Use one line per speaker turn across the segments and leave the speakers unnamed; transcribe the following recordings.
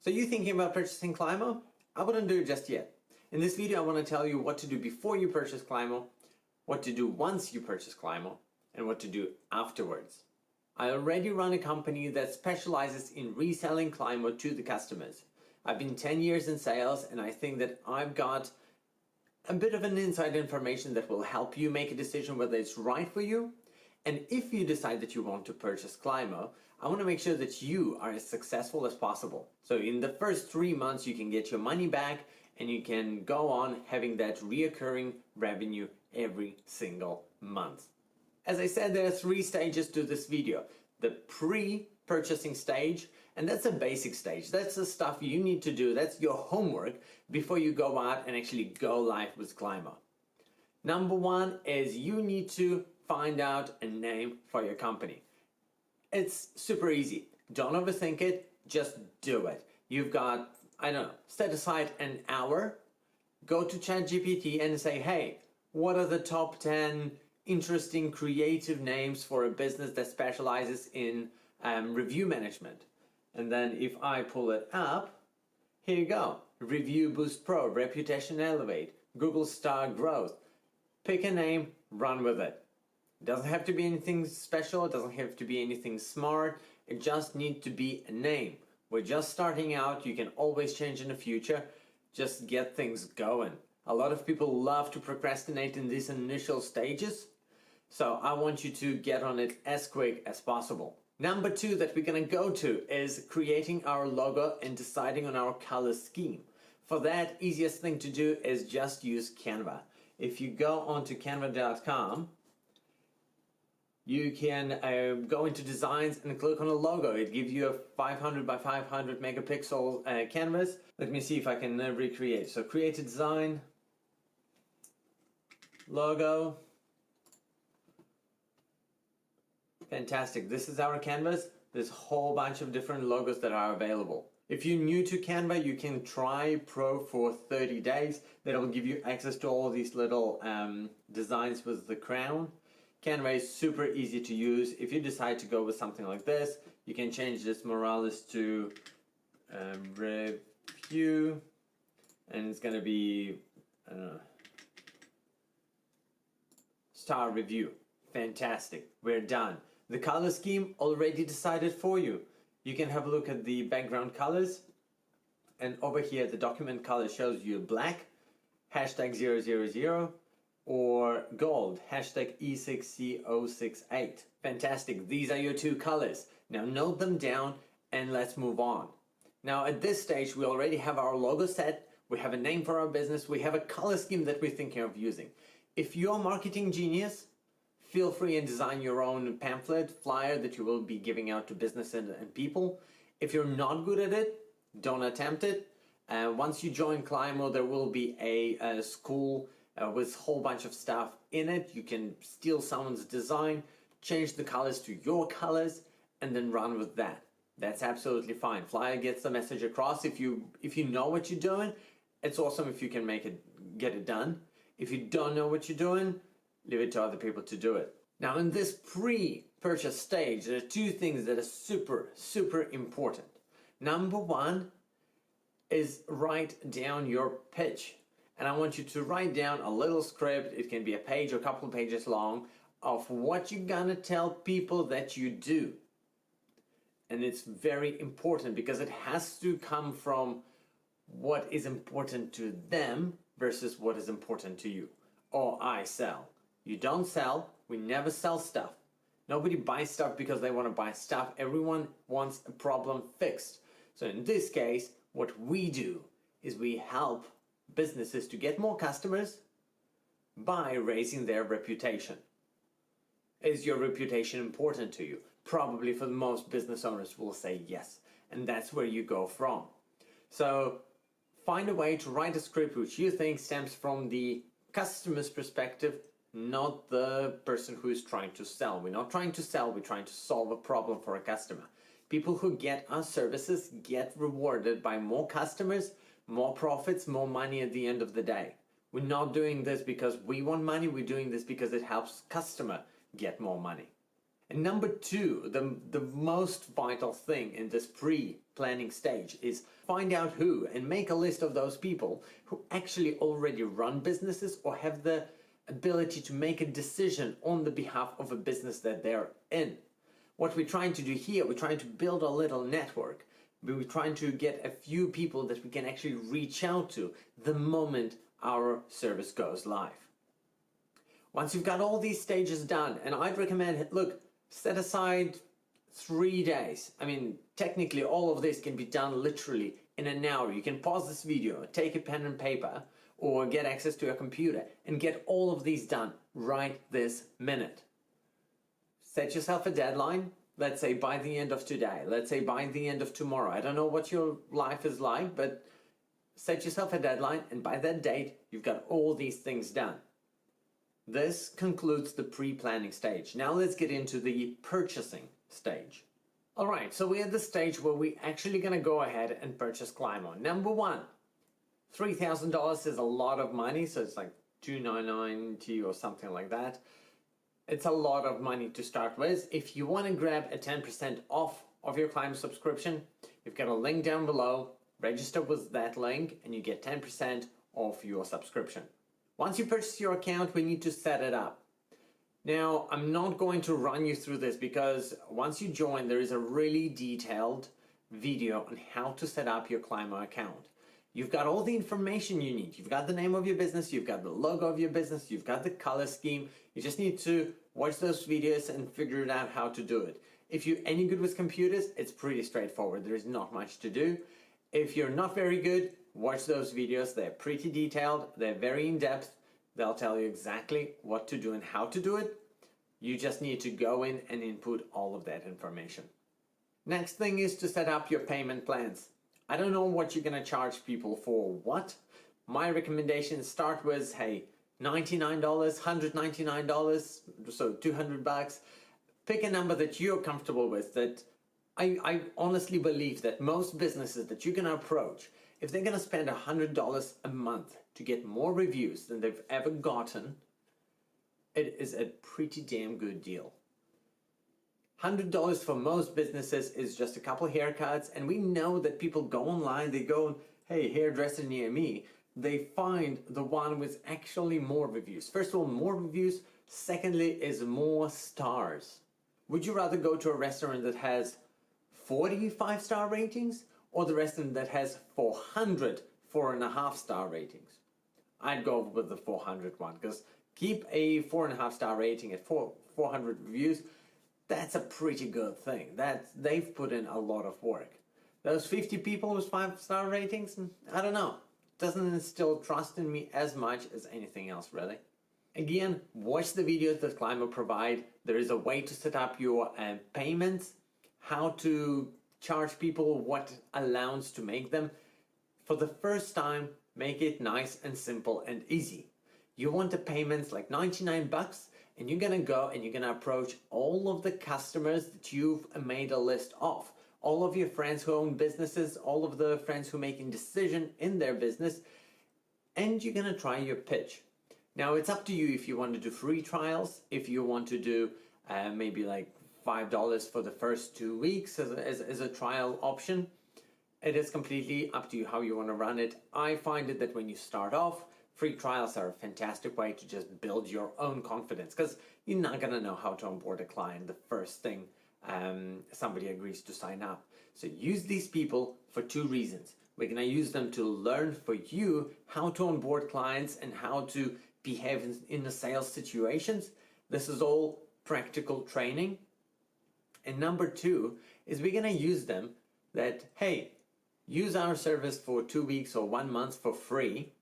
So you thinking about purchasing Climbo? I wouldn't do it just yet. In this video I want to tell you what to do before you purchase Climbo, what to do once you purchase Climbo, and what to do afterwards. I already run a company that specializes in reselling Climbo to the customers. I've been 10 years in sales and I think that I've got a bit of an inside information that will help you make a decision whether it's right for you. And if you decide that you want to purchase Climbo, I want to make sure that you are as successful as possible. So in the first 3 months you can get your money back and you can go on having that reoccurring revenue every single month. As I said, there are 3 stages to this video. The pre-purchasing stage, and that's a basic stage. That's the stuff you need to do. That's your homework before you go out and actually go live with Climbo. Number 1 is you need to find out a name for your company. It's super easy. Don't overthink it, just do it. You've got, I don't know, set aside an hour, go to ChatGPT and say, hey, what are the top 10 interesting creative names for a business that specializes in review management? And then if I pull it up, here you go. Review Boost Pro, Reputation Elevate, Google Star Growth. Pick a name, run with it. It doesn't have to be anything special, it doesn't have to be anything smart, it just needs to be a name. We're just starting out, you can always change in the future, just get things going. A lot of people love to procrastinate in these initial stages, so I want you to get on it as quick as possible. Number 2 that we're going to go to is creating our logo and deciding on our color scheme. For that, easiest thing to do is just use Canva. If you go onto canva.com, you can go into designs and click on a logo. It gives you a 500 by 500 megapixel canvas. Let me see if I can recreate. So create a design, logo. Fantastic. This is our canvas. There's a whole bunch of different logos that are available. If you're new to Canva, you can try Pro for 30 days. That'll give you access to all these little designs with the crown. Canva is super easy to use. If you decide to go with something like this, you can change this Morales to review, and it's going to be star review. Fantastic. We're done. The color scheme already decided for you. You can have a look at the background colors, and over here the document color shows you black, hashtag 000, or gold, hashtag E6C068. Fantastic, these are your 2 colors. Now note them down and let's move on. Now at this stage we already have our logo set, we have a name for our business, we have a color scheme that we're thinking of using. If you're a marketing genius, feel free and design your own pamphlet, flyer that you will be giving out to businesses and people. If you're not good at it, don't attempt it. Once you join Climbo, there will be a school with a whole bunch of stuff in it. You can steal someone's design, change the colors to your colors, and then run with that. That's absolutely fine. Flyer gets the message across. If you know what you're doing, it's awesome if you can get it done. If you don't know what you're doing, leave it to other people to do it. Now in this pre-purchase stage, there are 2 things that are super important. Number 1 is write down your pitch. And I want you to write down a little script, it can be a page or a couple of pages long, of what you're gonna tell people that you do. And it's very important because it has to come from what is important to them versus what is important to you. Or I sell. You don't sell, we never sell stuff. Nobody buys stuff because they want to buy stuff. Everyone wants a problem fixed. So in this case, what we do is we help businesses to get more customers by raising their reputation. Is your reputation important to you? Probably for most business owners will say yes. And that's where you go from. So find a way to write a script which you think stems from the customer's perspective, not the person who is trying to sell. We're not trying to sell, we're trying to solve a problem for a customer. People who get our services get rewarded by more customers, more profits, more money at the end of the day. We're not doing this because we want money, we're doing this because it helps customer get more money. And number two, the most vital thing in this pre-planning stage is find out who and make a list of those people who actually already run businesses or have the ability to make a decision on the behalf of a business that they're in. What we're trying to do here, we're trying to build a little network. We're trying to get a few people that we can actually reach out to the moment our service goes live. Once you've got all these stages done, and I'd recommend, look, set aside 3 days. I mean, technically all of this can be done literally in an hour. You can pause this video, take a pen and paper, or get access to a computer and get all of these done right this minute. Set yourself a deadline. Let's say by the end of today. Let's say by the end of tomorrow. I don't know what your life is like, but set yourself a deadline, and by that date, you've got all these things done. This concludes the pre-planning stage. Now let's get into the purchasing stage. All right, so we're at the stage where we're actually going to go ahead and purchase Climbo. Number one, $3,000 is a lot of money, so it's like $2,990 or something like that. It's a lot of money to start with. If you want to grab a 10% off of your Climbo subscription, you've got a link down below. Register with that link and you get 10% off your subscription. Once you purchase your account, we need to set it up. Now, I'm not going to run you through this because once you join, there is a really detailed video on how to set up your Climbo account. You've got all the information you need. You've got the name of your business, you've got the logo of your business, you've got the color scheme. You just need to watch those videos and figure out how to do it. If you're any good with computers, it's pretty straightforward. There is not much to do. If you're not very good, watch those videos. They're pretty detailed. They're very in-depth. They'll tell you exactly what to do and how to do it. You just need to go in and input all of that information. Next thing is to set up your payment plans. I don't know what you're going to charge people for what. My recommendation is start with, hey, $99, $199, so $200. Pick a number that you're comfortable with. That I honestly believe that most businesses that you're going to approach, if they're going to spend $100 a month to get more reviews than they've ever gotten, it is a pretty damn good deal. $100 for most businesses is just a couple haircuts, and we know that people go online, they go, hey, hairdresser near me, they find the one with actually more reviews. First of all, more reviews. Secondly, is more stars. Would you rather go to a restaurant that has 40 5-star ratings or the restaurant that has 400 4.5-star ratings? I'd go with the 400 one, because keep a 4.5-star rating at 400 reviews. That's a pretty good thing. They've put in a lot of work. Those 50 people with 5-star ratings, I don't know. Doesn't instill trust in me as much as anything else, really. Again, watch the videos that Climbo provide. There is a way to set up your payments, how to charge people, what allowance to make them. For the first time, make it nice and simple and easy. You want the payments like $99, and you're gonna go and you're gonna approach all of the customers that you've made a list of. All of your friends who own businesses, all of the friends who are making decision in their business, and you're gonna try your pitch. Now it's up to you if you want to do free trials, if you want to do maybe like $5 for the first 2 weeks as a trial option. It is completely up to you how you want to run it. I find it that when you start off, free trials are a fantastic way to just build your own confidence, because you're not going to know how to onboard a client the first thing somebody agrees to sign up. So use these people for 2 reasons. We're going to use them to learn for you how to onboard clients and how to behave in the sales situations. This is all practical training. And number 2 is we're going to use them that, hey, use our service for 2 weeks or 1 month for free.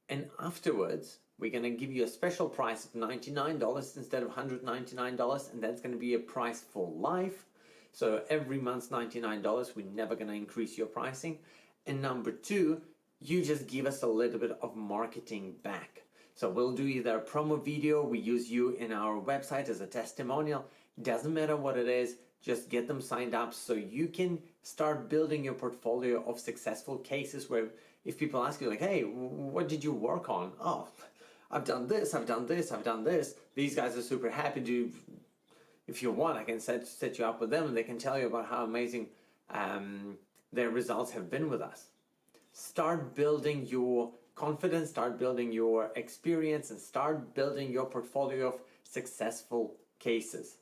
And afterwards, we're going to give you a special price of $99 instead of $199, and that's going to be a price for life. So every month's $99, we're never going to increase your pricing. And number 2, you just give us a little bit of marketing back. So we'll do either a promo video, we use you in our website as a testimonial. Doesn't matter what it is, just get them signed up so you can start building your portfolio of successful cases where if people ask you like, hey, what did you work on? Oh, I've done this, I've done this, I've done this. These guys are super happy. If you want, I can set you up with them and they can tell you about how amazing their results have been with us. Start building your confidence, start building your experience, and start building your portfolio of successful cases.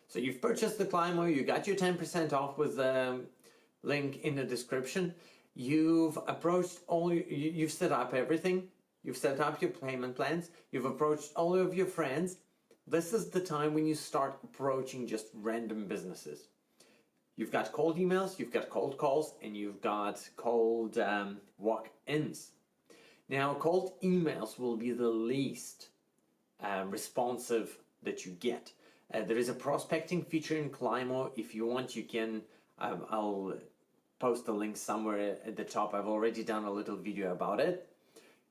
So you've purchased the Climbo, you got your 10% off with the link in the description. You've approached you've set up everything. You've set up your payment plans. You've approached all of your friends. This is the time when you start approaching just random businesses. You've got cold emails, you've got cold calls, and you've got cold walk-ins. Now, cold emails will be the least responsive that you get. There is a prospecting feature in Climbo. If you want, you can, I'll post the link somewhere at the top. I've already done a little video about it.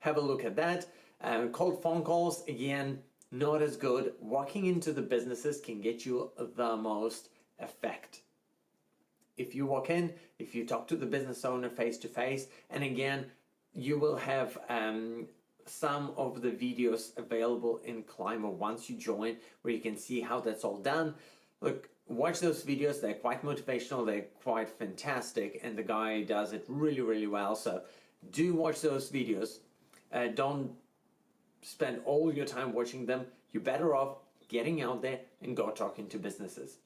Have a look at that. Cold phone calls, again, not as good. Walking into the businesses can get you the most effect. If you walk in, if you talk to the business owner face to face, and again, you will have some of the videos available in Climbo once you join, where you can see how that's all done. Look, watch those videos. They're quite motivational, they're quite fantastic, and the guy does it really, really well. So do watch those videos. Don't spend all your time watching them. You're better off getting out there and go talking to businesses.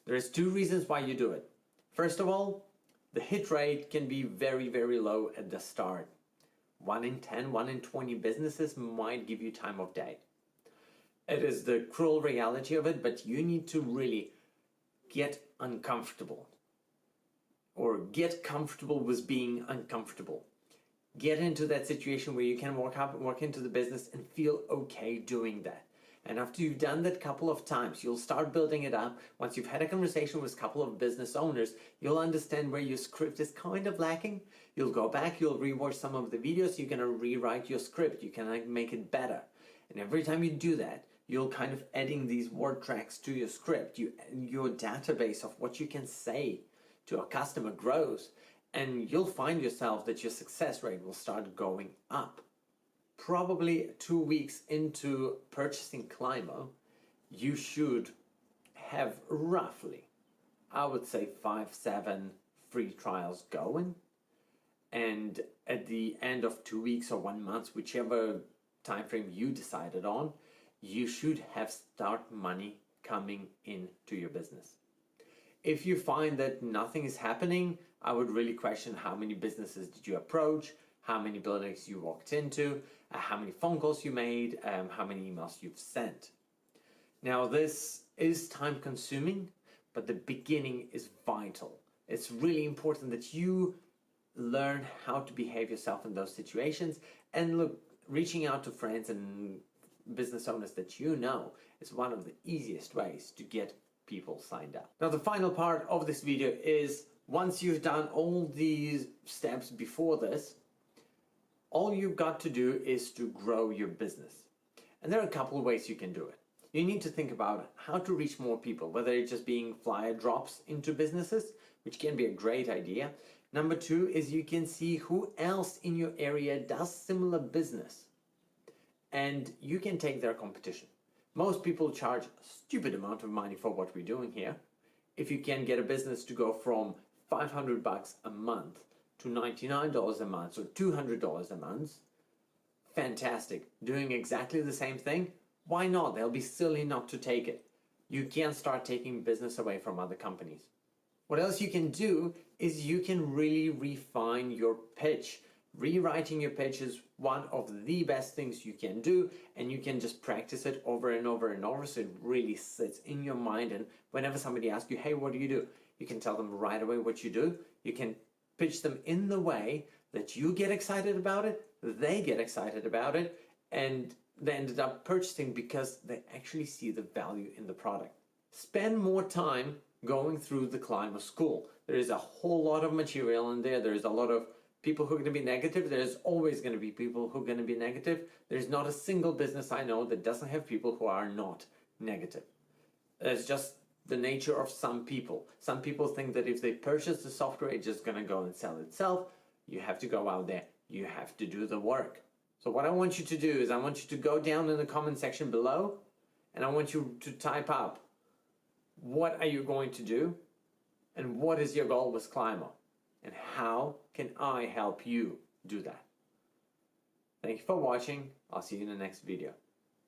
There's two reasons why you do it. First of all, the hit rate can be very, very low at the start. 1 in 10, 1 in 20 businesses might give you time of day. It is the cruel reality of it, but you need to really get uncomfortable, or get comfortable with being uncomfortable. Get into that situation where you can walk into the business and feel okay doing that. And after you've done that a couple of times, you'll start building it up. Once you've had a conversation with a couple of business owners, you'll understand where your script is kind of lacking. You'll go back, you'll rewatch some of the videos, you're gonna rewrite your script, you can make it better. And every time you do that, you'll kind of adding these word tracks to your script. Your database of what you can say to a customer grows, and you'll find yourself that your success rate will start going up. Probably 2 weeks into purchasing Climbo, you should have roughly, I would say 5-7 free trials going. And at the end of 2 weeks or 1 month, whichever time frame you decided on, you should have start money coming into your business. If you find that nothing is happening, I would really question how many businesses did you approach, how many buildings you walked into, how many phone calls you made, how many emails you've sent. Now, this is time consuming, but the beginning is vital. It's really important that you learn how to behave yourself in those situations. And look, reaching out to friends and business owners that you know is one of the easiest ways to get people signed up. Now, the final part of this video is, once you've done all these steps before this, all you've got to do is to grow your business. And there are a couple of ways you can do it. You need to think about how to reach more people, whether it's just being flyer drops into businesses, which can be a great idea. Number 2 is you can see who else in your area does similar business, and you can take their competition. Most people charge a stupid amount of money for what we're doing here. If you can get a business to go from $500 a month to $99 a month or $200 a month, fantastic. Doing exactly the same thing, why not? They'll be silly not to take it. You can start taking business away from other companies. What else you can do is you can really refine your pitch. Rewriting your pitch is one of the best things you can do, and you can just practice it over and over and over so it really sits in your mind. And whenever somebody asks you, hey, what do? You can tell them right away what you do. You can pitch them in the way that you get excited about it, they get excited about it, and they ended up purchasing because they actually see the value in the product. Spend more time going through the Climbo school. There is a whole lot of material in there. There's a lot of people who are going to be negative. There's always going to be people who are going to be negative. There's not a single business I know that doesn't have people who are not negative. It's just the nature of some people. Some people think that if they purchase the software, it's just going to go and sell itself. You have to go out there. You have to do the work. So what I want you to do is I want you to go down in the comment section below, and I want you to type up What are you going to do? And what is your goal with Climbo? And how can I help you do that? Thank you for watching. I'll see you in the next video.